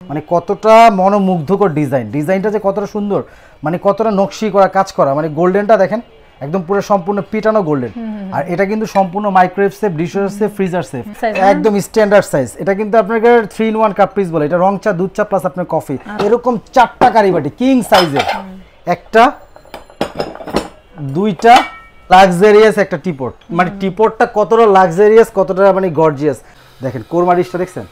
মানে কতটা মনোমুগ্ধকর ডিজাইনটা যে কতটা সুন্দর, মানে কতটা নকশি করা কাজ করা, মানে গোল্ডেনটা দেখেন একদম পুরো সম্পূর্ণ পিটানো গোল্ডেন। আর এটা কিন্তু সম্পূর্ণ microwave safe, dishwasher safe, freezer safe, একদম স্ট্যান্ডার্ড সাইজ। এটা কিন্তু আপনাকে 3-in-1 কাপ পিস বলে, এটা রং চা, দুধ চা প্লাস আপনার কফি। এরকম 4টা কারিবাটি কিং সাইজের, একটা, দুইটা লাক্সারিয়াস একটা টিপট। মানে টিপটটা কতটা লাক্সারিয়াস, কতটা মানে গর্জিয়াস। দেখেন কোরমা ডিশটা দেখছেন,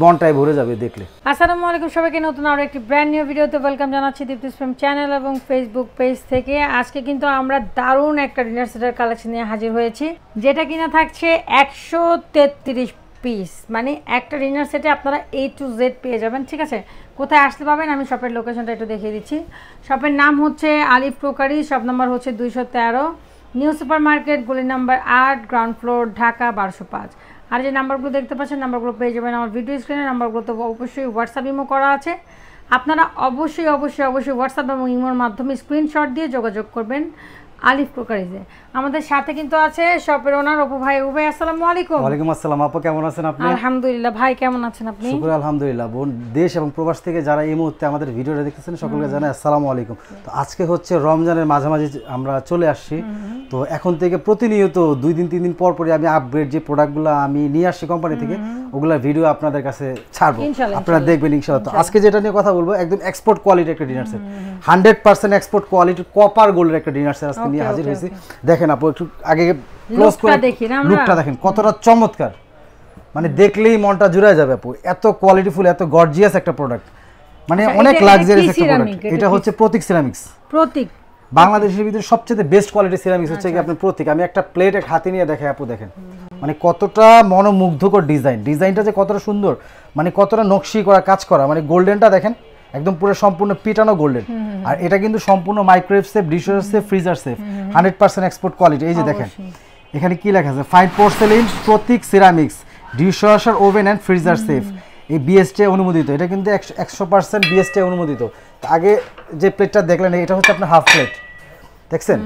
বনটাই ভরে যাবে দেখলে। আসসালামু আলাইকুম সবাইকে, নতুন আরো একটি ব্র্যান্ড নিউ ভিডিওতে ওয়েলকাম জানাচ্ছি দীপ্তিস ফ্রেম চ্যানেল এবং ফেসবুক পেজ থেকে। আজকে কিন্তু আমরা দারুণ একটা ডিনার সেটের কালেকশন নিয়ে হাজির হয়েছি, যেটা কিনা থাকছে 133 পিস। মানে একটা ডিনার সেটে আপনারা A to Z পেয়ে যাবেন। ঠিক আছে, কোথায় আসতে পাবেন আমি শপের লোকেশনটা একটু দেখিয়ে দিচ্ছি। শপের নাম হচ্ছে আলিফ ক্রোকারি, শপ নাম্বার হচ্ছে 213, নিউ সুপার মার্কেট, গলি নাম্বার 8, গ্রাউন্ড ফ্লোর, ঢাকা 1205। আর যে নাম্বারগুলো দেখতে পাচ্ছেন নাম্বারগুলো পেয়ে যাবেন আমার ভিডিও স্ক্রিনে। নাম্বারগুলো তো অবশ্যই হোয়াটসঅ্যাপ ইমো করা আছে, আপনারা অবশ্যই হোয়াটসঅ্যাপ এবং ইমোর মাধ্যমে স্ক্রিনশট দিয়ে যোগাযোগ করবেন আলিফ ক্রোকারিজে। আমাদের সাথে কিন্তু আছে শপের ওনার অপু ভাই। অপু ভাই আসসালামু আলাইকুম। ওয়ালাইকুম আসসালাম। আপু কেমন আছেন আপনি? আলহামদুলিল্লাহ। ভাই কেমন আছেন আপনি? শুকর আলহামদুলিল্লাহ। বোন দেশ এবং প্রবাস থেকে যারা এই মুহূর্তে আমাদের ভিডিওটা দেখতেছেন সকলকে জানাই আসসালামু আলাইকুম। তো আজকে হচ্ছে রমজানের মাঝামাঝি আমরা চলে আসছি। তো এখন থেকে প্রতিনিয়ত 2 দিন 3 দিন পর পরই আমি আপগ্রেড যে প্রোডাক্টগুলো আমি নিয়ে আসছি কোম্পানি থেকে, ওগুলোর ভিডিও আপনাদের কাছে ছাড়বো, আপনারা দেখবেন ইনশাআল্লাহ। তো আজকে যেটা নিয়ে কথা বলবো একদম এক্সপোর্ট কোয়ালিটির একটা ডিনার সেট, 100% এক্সপোর্ট কোয়ালিটির কপার গোল্ডের একটা ডিনার সেট আজকে নিয়ে হাজির হয়েছি। দেখেন আপু একটু আগে ক্লোজ করে লুকটা দেখেন কতটা চমৎকার, মানে দেখলেই মনটা জুড়ে যাবে আপু। এত কোয়ালিটিফুল, এত গর্জিয়াস একটা প্রোডাক্ট, মানে অনেক লাক্সারিয়াস একটা প্রোডাক্ট। এটা হচ্ছে প্রতীক সিরামিক্স। প্রতীক বাংলাদেশের ভিতরে সবচেয়ে বেস্ট কোয়ালিটি সিরামিক্স হচ্ছে কি আপনার প্রতীক। আমি একটা প্লেট হাতে নিয়ে দেখাই আপু, দেখেন মানে কতটা মনোমুগ্ধকর ডিজাইনটা যে কতটা সুন্দর, মানে কতটা নকশি করা কাজ করা, মানে গোল্ডেনটা দেখেন একদম পুরো সম্পূর্ণ পিটানো গোল্ডেন। আর এটা কিন্তু সম্পূর্ণ microwave safe, dishwasher safe, freezer safe, 100% export quality. এই যে দেখেন এখানে কি লেখা আছে, fine porcelain Prateek ceramics, dishwasher, oven and freezer safe, এই বিএসটি অনুমোদিত। এটা কিন্তু 100% বিএসটি অনুমোদিত। আগে যে প্লেটটা দেখলেন এটা হচ্ছে আপনার হাফ প্লেট, দেখছেন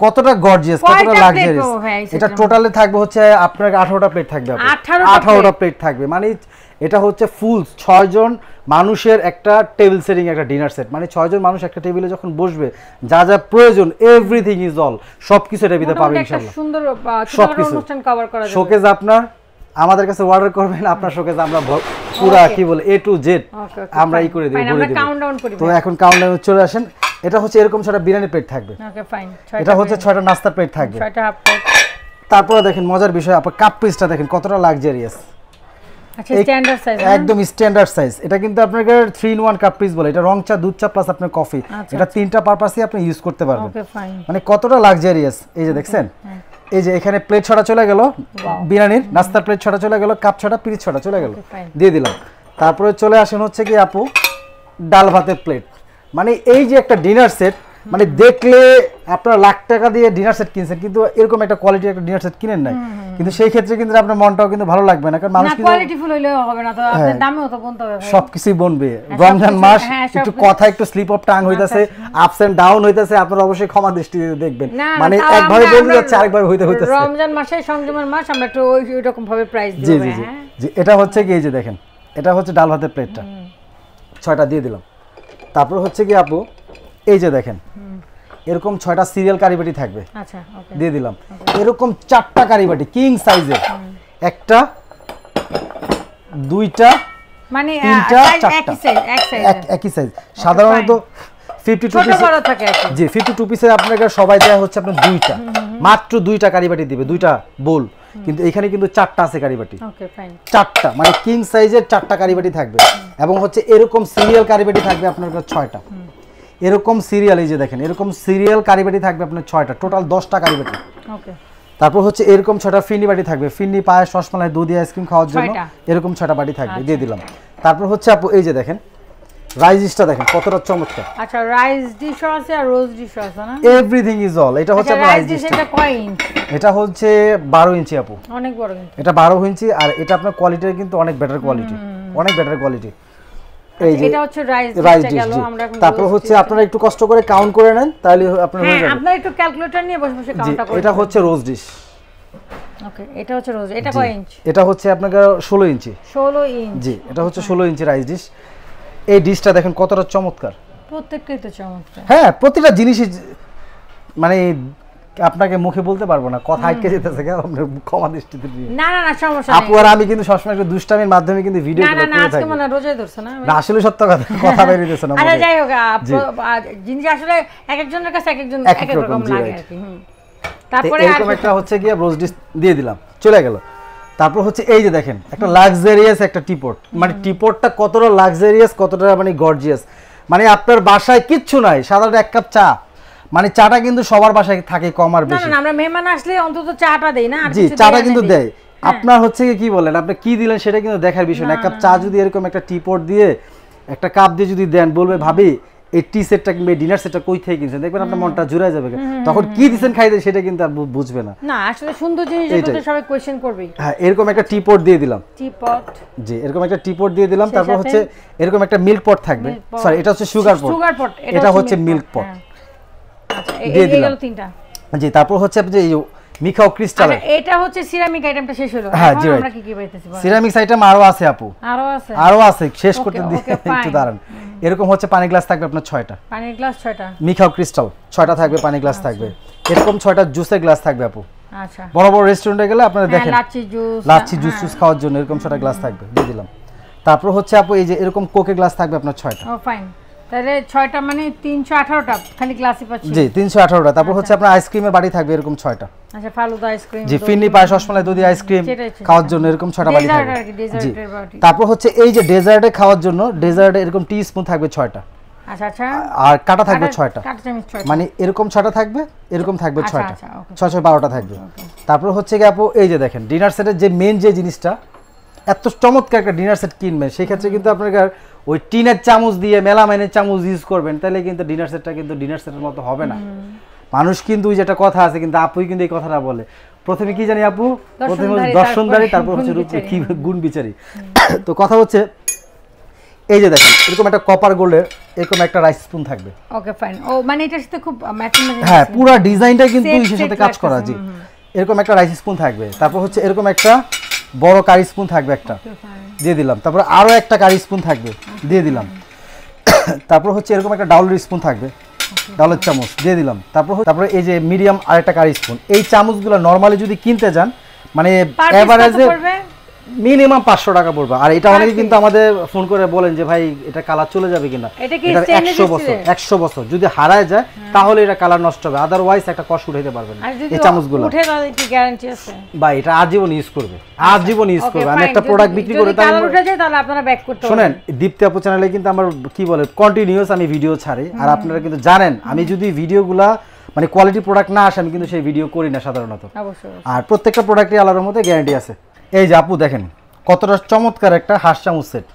কতটা গর্জিয়াস, কতটা লাক্সারিয়াস। এটা টোটালে থাকবে হচ্ছে আপনার 18টা প্লেট থাকবে, 18টা প্লেট থাকবে। মানে এটা হচ্ছে ফুল 6 জন মানুষের একটা টেবিল সেটিং একটা ডিনার সেট। মানে 6 জন মানুষ একটা টেবিলে যখন বসবে যা যা প্রয়োজন এভরিথিং ইজ অল, সবকিছু এর ভিতরে পাবেন ইনশাআল্লাহ। সুন্দর ছোট অনুষ্ঠান কভার করা যাবে। শোকেজ আপনার আমাদের কাছে অর্ডার করবেন, আপনার শোকেজ আমরা পুরা কি বলে A to Z আমরা ই করে দেব, বলে দেব। তো এখন কাউন্টডাউন চলে আসেন। এটা হচ্ছে এরকম 6টা বিরিয়ানি প্লেট থাকবে। Okay fine. এটা হচ্ছে 6টা নাস্তা প্লেট থাকবে, 6টা হাফ প্লেট। তারপরে দেখেন মজার বিষয় আপনার কাপ পিসটা দেখেন কতটা লাক্সারিয়াস। আচ্ছা স্ট্যান্ডার্ড সাইজ, একদম স্ট্যান্ডার্ড সাইজ। এটা কিন্তু আপনাকে 3-in-1 কাপ পিস বলে, এটা রং চা, দুধ চা প্লাস আপনার কফি। এটা 3টা পারপাসই আপনি ইউজ করতে পারবেন। Okay fine. মানে কতটা লাক্সারিয়াস। এই যে দেখছেন, এই যে এখানে প্লেট 6টা চলে গেল, বিরিয়ানির নাস্তার প্লেট 6টা চলে গেল, কাপ 6টা, পিরিচ 6টা চলে গেল, দিয়ে দিলাম। তারপরে চলে আসেন হচ্ছে কি আপু ডাল ভাতের প্লেট। মানে এই যে একটা ডিনার সেট, মানে দেখলে আপনার লাখ টাকা দিয়ে ডিনার সেট কিনছেন কিন্তু এরকম একটা কোয়ালিটি একটা ডিনার সেট কিনেন নাই, কিন্তু সেই ক্ষেত্রে কিন্তু আপনার মনটাও কিন্তু ভালো লাগবে না, কারণ মানুষ কিন্তু কোয়ালিটিফুল হইলেও হবে না, তো আপনার দামেও তো বলতে হবে, সবকিছুই বনবে। রমজান মাস একটু কথা একটু স্লিপ অফ টাং হইতাছে, আপস এন্ড ডাউন হইতাছে, আপনারা অবশ্যই ক্ষমা দৃষ্টিতে দেখবেন। মানে একভাবে বলতে যাচ্ছে আরেকভাবে হইতাছে। রমজান মাসে সংযমের মাস, আমরা একটু ওই রকম ভাবে প্রাইস দিব। জি জি জি জি। এটা হচ্ছে কি এই যে দেখেন, এটা হচ্ছে ডাল ভাতের প্লেটটা 6টা দিয়ে দিলাম। তারপর হচ্ছে কি আপু এই যে দেখেন এরকম 6টা সিরিয়াল কারিবাটি থাকবে। আচ্ছা ওকে, দিয়ে দিলাম। এরকম 4টা কারিবাটি কিং সাইজের, একটা, দুইটা, মানে 3টা, 4টা একই সাইজ। সাধারণত 52 পিস থাকে। জি 52 পিসে আপনাকে সবাই দেয়া হচ্ছে আপনার দুইটা, মাত্র 2টা কারিবাটি দিবে, 2টা বোল। কিন্তু এখানে কিন্তু 4টা আছে কারিবাটি। Okay fine. 4টা মানে কিং সাইজের 4টা কারিবাটি থাকবে, এবং হচ্ছে এরকম সিরিয়াল কারিবাটি থাকবে আপনার 6টা। এরকম সিরিয়াল, এই যে দেখেন এরকম সিরিয়াল কারিবাটি থাকবে আপনার 6টা, টোটাল 10টা কারিবাটি। ওকে। তারপর হচ্ছে এরকম 6টা ফিরনি বাটি থাকবে, ফিরনি, পায়েস, রসমালাই, দুধ, আইসক্রিম খাওয়ার জন্য এরকম 6টা বাটি থাকবে, দিয়ে দিলাম। তারপর হচ্ছে আপু এই যে দেখেন রাইস ডিশটা দেখেন কতটা চমৎকার। আচ্ছা রাইস ডিশ আছে আর রোজ ডিশ আছে না? Everything is all. এটা হচ্ছে আপনার রাইস ডিশ। এটা কয় ইঞ্চি? এটা হচ্ছে 12 ইঞ্চি আপু, অনেক বড় ইঞ্চি। এটা 12 ইঞ্চি। আর এটা আপনার কোয়ালিটি কিন্তু অনেক বেটার কোয়ালিটি, অনেক বেটার কোয়ালিটি। এই যে এটা হচ্ছে রাইস ডিশ গেল। আমরা এখন তারপর হচ্ছে আপনারা একটু কষ্ট করে কাউন্ট করে নেন, তাহলে আপনারা হয়ে যাবে। আপনারা একটু ক্যালকুলেটর নিয়ে বসে বসে কাউন্টটা করুন। এটা হচ্ছে রোজ ডিশ, ওকে, এটা হচ্ছে রোজ। এটা কয় ইঞ্চ? এটা হচ্ছে আপনার 16 ইঞ্চি। 16 ইঞ্চ। জি, এটা হচ্ছে 16 ইঞ্চি রাইস ডিশ। এই ডিশটা দেখেন কতটা চমৎকার। প্রত্যেকটাই তো চমৎকার। হ্যাঁ, প্রতিটা জিনিসই মানে আপনাকে মুখে বলতে পারবো না, কথা আটকে যেতেছে কেন, আপনার ক্ষমা দৃষ্টিতে নিয়ে। না না না, সমস্যা নেই। আপু আর আমি কিন্তু সবসময় একটা দুষ্টামির মাধ্যমে কিন্তু ভিডিও না না না, করে আজকে থাকি। মনে রোজাই ধরছ না? না, আসলে সত্য কথা, কথা বেরিয়ে দিতেছে না। আচ্ছা যাই হোক, জিনিস আসলে এক একজনের কাছে এক একজন এক এক রকম লাগে আর কি। তারপরে এরকম একটা হচ্ছে গিয়ে রোজ ডিশ দিয়ে দিলাম, চলে গেল। তারপর হচ্ছে এই যে দেখেন একটা লাক্সারিয়াস একটা টিপট, মানে টিপটটা কতটা লাক্সারিয়াস, কতটা মানে গর্জিয়াস, মানে আপনার বাসায় কিচ্ছু নাই, সাধারণ এক কাপ চা, মানে চাটা কিন্তু সবার বাসায় থাকে কম আর বেশি। না না, আমরা মেহমান আসলে অন্তত চাটা দেই না? জি, চাটা কিন্তু দেয়। আপনার হচ্ছে কি বলেন, আপনি কি দিলেন সেটা কিন্তু দেখার বিষয় না। এক কাপ চা যদি এরকম একটা টিপট দিয়ে একটা কাপ দিয়ে যদি দেন, বলবে ভাবি এই টি সেটটা কিংবা ডিনার সেটটা কই থেকে কিনছেন, দেখবেন আপনার মনটা জুড়ায় যাবে। তখন কি দিবেন খাইতে সেটা কিন্তু আর বুঝবে না। না, আসলে সুন্দর জিনিসগুলো তো সবাই কোশ্চেন করবেই। হ্যাঁ, এরকম একটা টিপট দিয়ে দিলাম। টিপট, জি, এরকম একটা টিপট দিয়ে দিলাম। তারপর হচ্ছে এরকম একটা মিল্ক পট থাকবে। সরি, এটা হচ্ছে সুগার পট। সুগার পট, এটা হচ্ছে মিল্ক পট। আচ্ছা, এই গেল তিনটা। জি, তারপর হচ্ছে আপনি যে মিখাও ক্রিস্টাল। আচ্ছা, এটা হচ্ছে সিরামিক আইটেমটা শেষ হলো। হ্যাঁ, এখন জি, আমরা কি কি পাইতেছি? সিরামিক্স আইটেম আরো আছে আপু, আরো আছে শেষ করতে দিয়ে একটু দাঁড়ান। এরকম হচ্ছে পানি গ্লাস থাকবে আপনার 6টা। পানির গ্লাস 6টা। মিখাও ক্রিস্টাল 6টা থাকবে, পানি গ্লাস থাকবে। এরকম 6টা জুসের গ্লাস থাকবে আপু। আচ্ছা, বড় বড় রেস্টুরেন্টে গেলে আপনারা দেখেন লাচ্ছি জুস খাওয়ার জন্য এরকম 6টা গ্লাস থাকবে, দিয়ে দিলাম। তারপর হচ্ছে আপু এই যে এরকম কোকে গ্লাস থাকবে আপনার 6টা। ও ফাইন, তাহলে 6টা মানে 318টা খালি গ্লাসই পাচ্ছি। জি, 318টা। তারপর হচ্ছে আপনার আইসক্রিমের বাটি থাকবে এরকম 6টা। আচ্ছা, ফালুদা আইসক্রিম, জি, ফিরনি পায়েস, রসমালাই, দুধি আইসক্রিম খাওয়ার জন্য এরকম 6টা বাটি থাকবে। জি, তারপর হচ্ছে এই যে ডেজার্টে খাওয়ার জন্য ডেজার্টে এরকম টি স্পুন থাকবে 6টা। আচ্ছা আচ্ছা, আর কাটা থাকবে 6টা, কাটা চামচ 6টা, মানে এরকম 6টা থাকবে, এরকম থাকবে 6টা, আচ্ছা, ওকে। 6 6 12টা থাকবে। তারপর হচ্ছে কি আপু এই যে দেখেন ডিনার সেটের যে মেন যে জিনিসটা, এত চমৎকার একটা ডিনার সেট কিনবেন, সেই ক্ষেত্রে কিন্তু আপনার ওই টিনের চামচ দিয়ে মেলামাইনের চামচ ইউজ করবেন, তাহলে কিন্তু ডিনার সেটটা কিন্তু ডিনার সেটের মতো হবে না। মানুষ কিন্তু ওই যেটা কথা আছে, কিন্তু আপুই কিন্তু এই কথাটা বলে, প্রথমে কি জানি আপু, প্রথমে দর্শনদারি, তারপর হচ্ছে কি গুণ বিচারি। তো কথা হচ্ছে এই যে দেখেন এরকম একটা কপার গোল্ডের এরকম একটা রাইস স্পুন থাকবে। Okay fine. ও মানে এটার সাথে খুব ম্যাচিং। হ্যাঁ, পুরো ডিজাইনটা কিন্তু এর সাথে কাজ করা। জি, এরকম একটা রাইস স্পুন থাকবে। তারপর হচ্ছে এরকম একটা বড় কারি স্পুন থাকবে একটা, দিয়ে দিলাম। তারপর আরো একটা কারি স্পুন থাকবে, দিয়ে দিলাম। তারপর হচ্ছে এরকম একটা ডাউলের স্পুন থাকবে, ডাউলের চামচ, দিয়ে দিলাম। তারপর এই যে মিডিয়াম আরেকটা কারি স্পুন। এই চামচগুলো নরমালি যদি কিনতে যান মানে এভারেজে মিনিমাম 500 টাকা পড়বে। আর এটা অনেকে কিন্তু আমাদের ফোন করে বলেন যে ভাই এটা কালার চলে যাবে কিনা, এটা 100 বছর যদি হারায় যায় তাহলে এটা কালার নষ্ট হবে, আদারওয়াইজ একটা কষ্ট উঠাইতে পারবেন না এই চামচগুলো। উঠে গেলে কি গ্যারান্টি আছে ভাই? এটা আজীবন ইউজ করবে, আজীবন ইউজ করবে। আমি একটা প্রোডাক্ট বিক্রি করে তাহলে কালার উঠে যায় তাহলে আপনারা ব্যাক করতে হবে। শুনেন, দীপ্তি আপু চ্যানেলে কিন্তু আমার কি বলে কন্টিনিউয়াস আমি ভিডিও ছাড়ি, আর আপনারা কিন্তু জানেন আমি যদি ভিডিওগুলা মানে কোয়ালিটি প্রোডাক্ট না আসে আমি কিন্তু সেই ভিডিও করি না সাধারণত। অবশ্যই। আর প্রত্যেকটা প্রোডাক্টই আলাদার মধ্যে গ্যারান্টি আছে। এই যে আপু দেখেন কতটা চমৎকার একটা হাঁস চামচ সেট,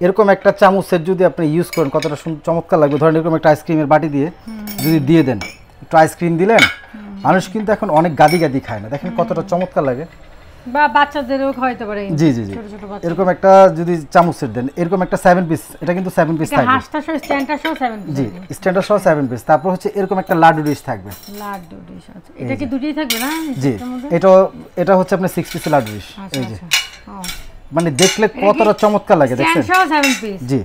এরকম একটা চামচ সেট যদি আপনি ইউজ করেন কতটা চমৎকার লাগবে। ধরেন এরকম একটা আইসক্রিমের বাটি দিয়ে যদি দিয়ে দেন, একটু আইসক্রিম দিলেন, মানুষ কিন্তু এখন অনেক গাদি খায় না, দেখেন কতটা চমৎকার লাগে। বা বাচ্চাদেরও খাওয়াইতে পারে। জি জি জি, এরকম একটা যদি চামচ সেট দেন, এরকম একটা 7 পিস, এটা কিন্তু 7 পিস থাকবে। হাঁসটা সহ স্ট্যান্ডটা সহ 7 পিস। জি, স্ট্যান্ডার্ড সহ 7 পিস। তারপর হচ্ছে এরকম একটা লাড্ডু ডিশ থাকবে। লাড্ডু ডিশ আছে, এটা কি দুটোই থাকবে না? জি, এটা হচ্ছে আপনার 6 পিস লাড্ডু ডিশ। এই যে মানে দেখলে কতটা চমৎকার লাগে, দেখছেন? স্ট্যান্ড সহ 7 পিস। জি,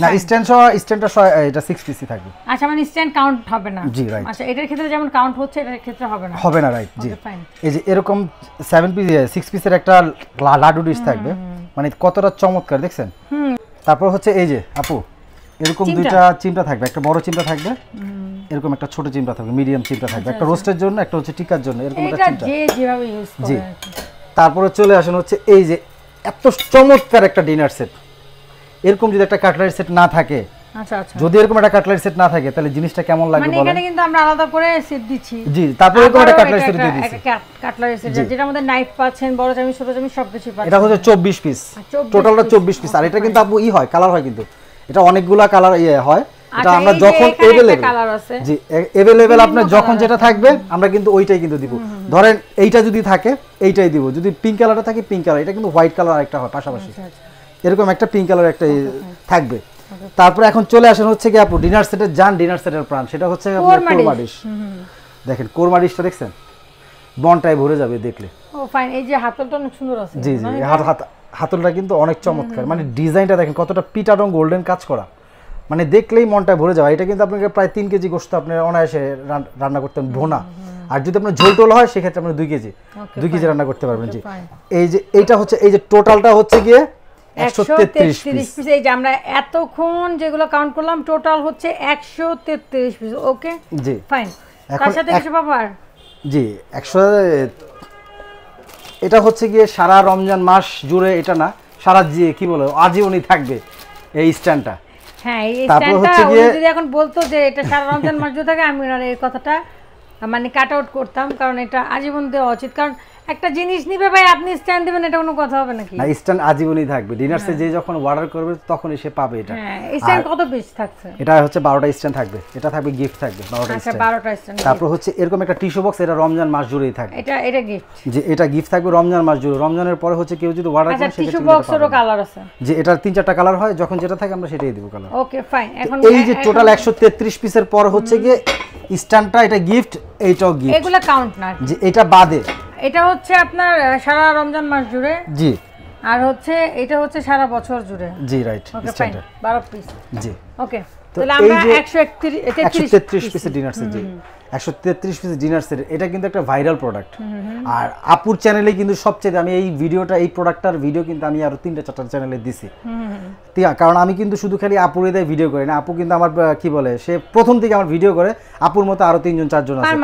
না স্ট্যান্ডটা সহ এটা 6 পিসই থাকবে। আচ্ছা, মানে স্ট্যান্ড কাউন্ট হবে না? জি, রাইট। আচ্ছা, এটার ক্ষেত্রে যেমন কাউন্ট হচ্ছে এটার ক্ষেত্রে হবে না? হবে না, রাইট। জি, এই যে এরকম 7 পিস 6 পিসের একটা লাড্ডু ডিশ থাকবে, মানে কতটা চমৎকার দেখছেন? তারপর হচ্ছে এই যে আপু এরকম দুইটা চিমটা থাকবে, একটা বড় চিমটা থাকবে, এরকম একটা ছোট চিমটা থাকবে, মিডিয়াম চিমটা থাকবে, একটা রোস্টের জন্য, একটা হচ্ছে টিক্কার জন্য, এরকম একটা চিমটা। যে যেভাবে ইউজ করে। জি, তারপরে চলে আসেন হচ্ছে এই যে এত চমৎকার একটা ডিনার সেট। এরকম যদি একটা কাটলারি সেট না থাকে, আচ্ছা আচ্ছা, যদি এরকম একটা কাটলারি সেট না থাকে তাহলে জিনিসটা কেমন লাগবে বলেন? মানে এখানে কিন্তু আমরা আলাদা করে সেট দিচ্ছি। জি, তারপরে এরকম একটা কাটলারি সেট দিয়ে দিচ্ছি। একটা কাটলারি সেট যেটার মধ্যে নাইফ পাচ্ছেন, বড় চামচ, ছোট চামচ সবকিছু পাচ্ছেন। এটা হচ্ছে 24 পিস, টোটালটা 24 পিস। আর এটা কিন্তু আপু হয় কালার হয়, কিন্তু এটা অনেকগুলা কালার হয়। এটা আমরা যখন अवेलेबल কালার আছে, জি अवेलेबल আপনার যখন যেটা থাকবে আমরা কিন্তু ওইটাই কিন্তু দিব। ধরেন এইটা যদি থাকে এইটাই দিব, যদি পিঙ্ক কালারটা থাকে পিঙ্ক কালার, এটা কিন্তু হোয়াইট কালার আরেকটা হয় পাশাপাশি, এরকম একটা পিঙ্ক কালার একটা থাকবে। তারপর এখন চলে আসেন হচ্ছে কি আপু ডিনার সেটের জান, ডিনার সেটের প্রাণ, সেটা হচ্ছে কোরমা ডিশ। দেখেন কোরমা ডিশটা দেখছেন, মনটাই ভরে যাবে দেখলে। ও ফাইন, এই যে হাতলটা অনেক সুন্দর আছে। জি জি, হাতলটা কিন্তু অনেক চমৎকার, মানে ডিজাইনটা দেখেন কতটা পিটার এবং গোল্ডেন কাজ করা, মানে দেখলেই মনটা ভরে যাবে। এটা কিন্তু আপনাকে প্রায় 3 কেজি গোশত আপনি অনায়াসে রান্না করতে ভোনা, আর যদি আপনার ঝোল টোল হয় সেক্ষেত্রে আপনি 2 কেজি রান্না করতে পারবেন। জি, এই যে এইটা হচ্ছে, এই যে টোটালটা হচ্ছে গিয়ে 133 পিস। এই যে আমরা এতক্ষণ যেগুলো কাউন্ট করলাম টোটাল হচ্ছে 133 পিস। ওকে জি ফাইন, তার সাথে কিছু পাবার? জি 100, এটা হচ্ছে গিয়ে সারা রমজান মাস জুড়ে, এটা না সারা কি বলে আজীবনই থাকবে এই স্ট্যান্ডটা। হ্যাঁ, এই স্ট্যান্ডটা উনি যদি এখন বলতো যে এটা সারা রমজান মাস জুড়ে থাকে, আমি আর এই কথাটা মানে কাট আউট করতাম, কারণ এটা আজীবন দেওয়া উচিত। কারণ একটা জিনিস নিবে ভাই, আপনি স্ট্যান্ড দিবেন, এটা কোনো কথা হবে নাকি? না, স্ট্যান্ড আজীবনই থাকবে। ডিনারসে যে যখন অর্ডার করবে তখন এসে পাবে এটা। হ্যাঁ, স্ট্যান্ড কত পিস থাকছে? এটা হচ্ছে 12টা স্ট্যান্ড থাকবে, এটা থাকবে গিফট থাকবে 12টা আচ্ছা, স্ট্যান্ড। 12টা স্ট্যান্ড। তারপর হচ্ছে এরকম একটা টিস্যু বক্স, এটা রমজান মাস জুড়েই থাকবে। এটা গিফট, যে এটা গিফট থাকবে রমজান মাস জুড়ে। রমজানের পরে হচ্ছে কেউ যদি অর্ডার করে টিস্যু বক্সেরও কালার আছে, যে এটা 3-4টা কালার হয়, যখন যেটা থাকে আমরা সেটাই দেব কালার। Okay fine. এখন এই যে টোটাল 133 পিসের পর হচ্ছে গিয়ে স্ট্যান্ডটা, এটা গিফট, এইটাও গিফট। এগুলা কাউন্ট না, যে এটা বাদে এটা হচ্ছে আপনার সারা রমজান মাস জুড়ে। জি, আর হচ্ছে এটা হচ্ছে সারা বছর জুড়ে। জি রাইট, ওকে ফাইন, 12 পিস। জি ওকে, তাহলে আমরা 133 পিসের ডিনার সেট। জি, 133 পিসের ডিনার সেট, এটা কিন্তু একটা ভাইরাল প্রোডাক্ট। আর আপুর চ্যানেলে কিন্তু সবচেয়ে, আমি এই ভিডিওটা, এই প্রোডাক্টটার ভিডিও কিন্তু আমি আরো 3-4টা চ্যানেলে দিছি। কারণ আমি কিন্তু শুধু খালি আপুর এদের ভিডিও করি না, আপু কিন্তু আমার কি বলে, সে প্রথম থেকে আমার ভিডিও করে। আপুর মতো আরো 3-4জন আছে।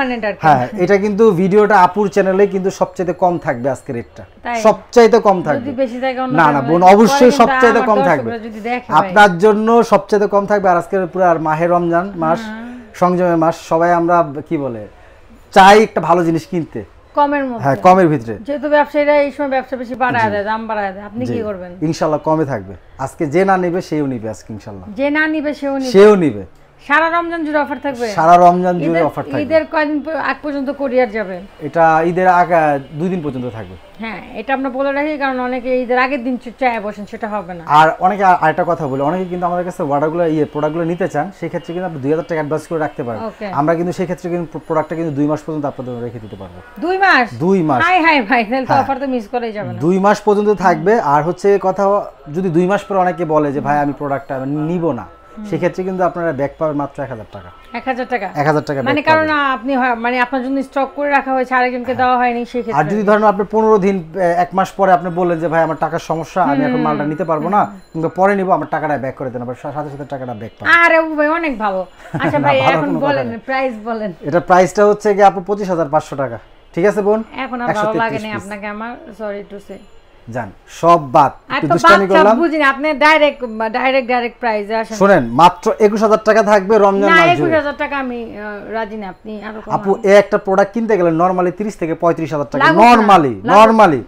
হ্যাঁ, এটা কিন্তু ভিডিওটা আপুর চ্যানেলে কিন্তু সবচেয়ে কম থাকবে, আজকে রেটটা সবচাইতে কম থাকবে। না না বোন, অবশ্যই সবচাইতে কম থাকবে আপনার জন্য, সবচাইতে কম থাকবে। আর আজকে পুরো আর মাহে রমজান মাস, সংযমের মাস, সবাই আমরা কি বলে চাই একটা ভালো জিনিস কিনতে কমের মধ্যে। হ্যাঁ, কমের ভিতরে। যেহেতু ব্যবসায়ীরা এই সময় ব্যবসা বেশি বাড়ায় দেয়, দাম বাড়ায় দেয়, আপনি কি করবেন? ইনশাআল্লাহ কমে থাকবে। আজকে যে না নেবে সেও নিবে, আজকে ইনশাআল্লাহ যে না নিবে সেও নিবে। সারা রমজান জুড়ে অফার থাকবে। সারা রমজান জুড়ে অফার থাকবে। ঈদের কয়দিন আগ পর্যন্ত কুরিয়ার যাবে? এটা ঈদের আগে 2 দিন পর্যন্ত থাকবে। হ্যাঁ, এটা আমরা বলে রাখি, কারণ অনেকে ঈদের আগের দিন চায় বসেন, সেটা হবে না। আর অনেকে আরেকটা কথা বলে, অনেকে কিন্তু আমাদের কাছে অর্ডারগুলো প্রোডাক্টগুলো নিতে চান, সেই ক্ষেত্রে কিন্তু আপনি 2000 টাকা অ্যাডভান্স করে রাখতে পারেন। আমরা কিন্তু সেই ক্ষেত্রে কিন্তু প্রোডাক্টটা কিন্তু 2 মাস পর্যন্ত আপনাদের রেখে দিতে পারবো। 2 মাস? 2 মাস। হাই হাই ভাই, তাহলে তো অফার তো মিস করাই যাবে না। 2 মাস পর্যন্ত থাকবে। আর হচ্ছে কথা, যদি 2 মাস পর অনেকে বলে যে ভাই আমি প্রোডাক্টটা নিব না, সেক্ষেত্রে কিন্তু আপনারা ব্যাক পাবেন মাত্র 1000 টাকা। 1000 টাকা? 1000 টাকা মানে কারণ আপনি মানে আপনার জন্য স্টক করে রাখা হয়েছে, আরেকজনকে দেওয়া হয়নি, সেই ক্ষেত্রে। আর যদি ধরেন আপনি 15 দিন 1 মাস পরে আপনি বললেন যে ভাই আমার টাকার সমস্যা, আমি এখন মালটা নিতে পারবো না, কিন্তু পরে নিব, আমার টাকাটা ব্যাক করে দেন, আবার সাথে সাথে টাকাটা ব্যাক পাবেন। আরে ভাই অনেক ভালো। আচ্ছা ভাই, এখন বলেন প্রাইস বলেন। এটা প্রাইসটা হচ্ছে কি আপু 25500 টাকা। ঠিক আছে বোন? এখন আর ভালো লাগে না আপনাকে আমার, সরি টু সে। জান সব বাদ, একটু দুষ্টামি করলাম। বুঝিন আপনি ডাইরেক্ট প্রাইসে আসেন। শুনেন, মাত্র 21000 টাকা থাকবে রমজান মাস জুড়ে। না, 21000 টাকা আমি রাজি না, আপনি আরো কম। আপু এই একটা প্রোডাক্ট কিনতে গেলে নরমালি 30 থেকে 35000 টাকা নরমালি।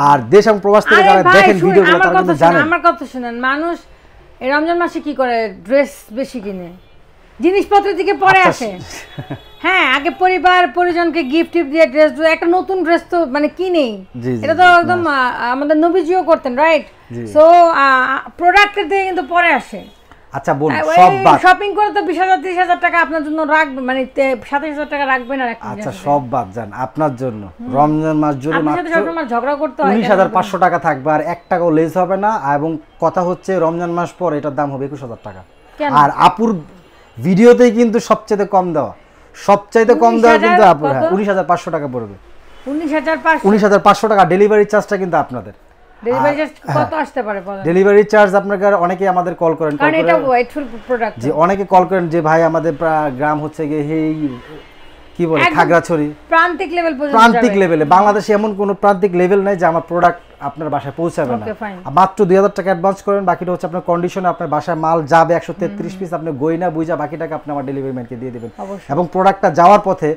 আর দেশ এবং প্রবাস থেকে যারা দেখেন ভিডিওগুলো তারা কিন্তু জানেন। আমার কথা শুনেন, মানুষ এই রমজান মাসে কি করে? ড্রেস বেশি কিনে, জিনিসপত্রের দিকে পরে আসে। হ্যাঁ, আগে পরিবার পরিজনকে গিফট দিয়ে ড্রেস, একটা নতুন ড্রেস তো মানে কিনেই, এটা তো একদম আমাদের নবীজিও করতেন, রাইট? সো প্রোডাক্টের দিকে কিন্তু পরে আসে। আচ্ছা বোন, সব বাদ, শপিং করে তো 20000 30000 টাকা আপনার জন্য রাখবে, মানে 27000 টাকা রাখবেন। আর আচ্ছা সব বাদ জান, আপনার জন্য রমজান মাস জুড়ে মাত্র ঝগড়া করতে হয় 19500 টাকা থাকবে, আর 1 টাকাও লেস হবে না। এবং কথা হচ্ছে রমজান মাস পর এটার দাম হবে 21000 টাকা। আর আপুর ভিডিওতেই কিন্তু সবচেয়ে কম দেওয়া, সবচাইতে কম দেওয়া কিন্তু আপু 19500 টাকা পড়বে। 19500 টাকা। ডেলিভারি চার্জটা কিন্তু আপনাদের। ডেলিভারি চার্জ কত আসতে পারে বলেন? ডেলিভারি চার্জ আপনাকে অনেকে আমাদের কল করেন, কারণ এটা ওয়েটফুল প্রোডাক্ট। যে অনেকে কল করেন যে ভাই আমাদের গ্রাম হচ্ছে গিয়ে এই কি বলে খাগড়াছড়ি, প্রান্তিক লেভেল পর্যন্ত, প্রান্তিক লেভেলে। বাংলাদেশে এমন কোনো প্রান্তিক লেভেল নাই যে আমার প্রোডাক্ট আপনার বাসায় পৌঁছাবে না। মাত্র 2000 টাকা অ্যাডভান্স করেন, বাকিটা হচ্ছে আপনার কন্ডিশনে আপনার বাসায় মাল যাবে 133 পিস, আপনি গয়না বুঝা বাকি টাকা আপনি আমার ডেলিভারি ম্যানকে দিয়ে দিবেন। এবং প্রোডাক্টটা যাওয়ার পথে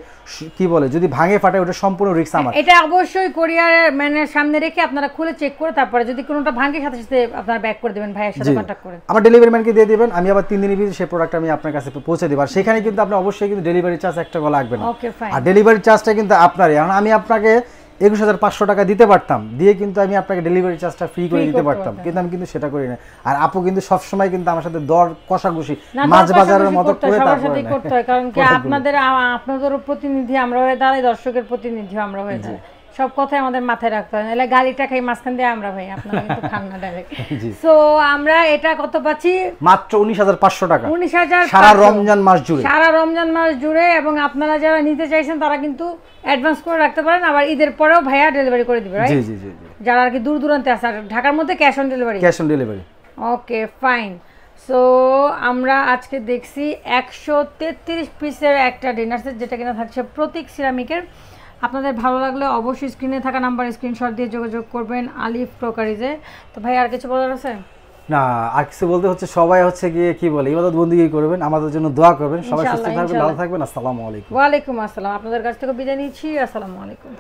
কি বলে যদি ভাঙে ফাটে, ওটা সম্পূর্ণ রিস্ক আমার। এটা অবশ্যই কুরিয়ার ম্যানের সামনে রেখে আপনারা খুলে চেক করে তারপরে যদি কোনোটা ভাঙে সাথে সাথে আপনারা ব্যাক করে দিবেন, ভাইয়ের সাথে কন্টাক্ট করে। আমার ডেলিভারি ম্যানকে দিয়ে দিবেন, আমি আবার 3 দিনের ভিতরে সেই প্রোডাক্ট আমি আপনার কাছে পৌঁছে দেব। আর সেখানে কিন্তু আপনি অবশ্যই কিন্তু ডেলিভারি চার্জ একটা লাগবে না। আর ডেলিভারি চার্জটা কিন্তু আপনারই। এখন আমি আপনাকে 21,500 টাকা দিতে পারতাম, দিয়ে কিন্তু আমি আপনাকে ডেলিভারি চার্জটা ফ্রি করে Free দিতে করতে পারতাম, পারতেন। কিন্তু আমি কিন্তু সেটা করি না। আর আপু কিন্তু সবসময় কিন্তু আমার সাথে দর কষাকষি না, মাছ দর বাজারের কষাকষি মতো করতে হয়, করে সবার তারপরে সাথেই নেয়। করতে হয়, কারণ কি কথাগুলো। আপনাদেরও প্রতিনিধি আমরা হয়ে দাঁড়াই, দর্শকের প্রতিনিধি আমরা হয়ে যাই, সব কথাই আমাদের মাথায় রাখতে হয়, নাহলে গালিটা খাই মাঝখান দিয়ে আমরা ভাই, আপনারা কিন্তু খান না ডাইরেক্ট। জি। সো আমরা এটা কত পাচ্ছি? মাত্র 19,500 টাকা 19,500 সারা রমজান মাস জুড়ে। সারা রমজান মাস জুড়ে। এবং আপনারা যারা নিতে চাইছেন তারা কিন্তু অ্যাডভান্স করে রাখতে পারেন, আবার ঈদের পরেও ভাইয়া ডেলিভারি করে দিবে, জি রাইট? জি জি জি, যারা আর কি দূর দূরান্তে আছে, আর ঢাকার মধ্যে cash on delivery. Cash on delivery. Okay fine. So আমরা আজকে দেখছি 133 পিসের একটা ডিনার সেট, যেটা কিনা থাকছে প্রতীক সিরামিকের। আপনাদের ভালো লাগলে অবশ্যই স্ক্রিনে থাকা নাম্বার স্ক্রিনশট দিয়ে যোগাযোগ করবেন আলিফ ক্রকারিজে। তো ভাই আর কিছু বলার আছে? না, আর কিছু বলতে হচ্ছে, সবাই হচ্ছে গিয়ে কি বলে ইবাদত বন্দেগী করবেন, আমাদের জন্য দোয়া করবেন, সবাই সুস্থ ইনশাআল্লাহ, থাকবেন, ভালো ইনশাআল্লাহ। থাকবেন। আসসালামু আলাইকুম। ওয়ালাইকুম আসসালাম। আপনাদের কাছ থেকে বিদায় নিচ্ছি। আসসালামু আলাইকুম।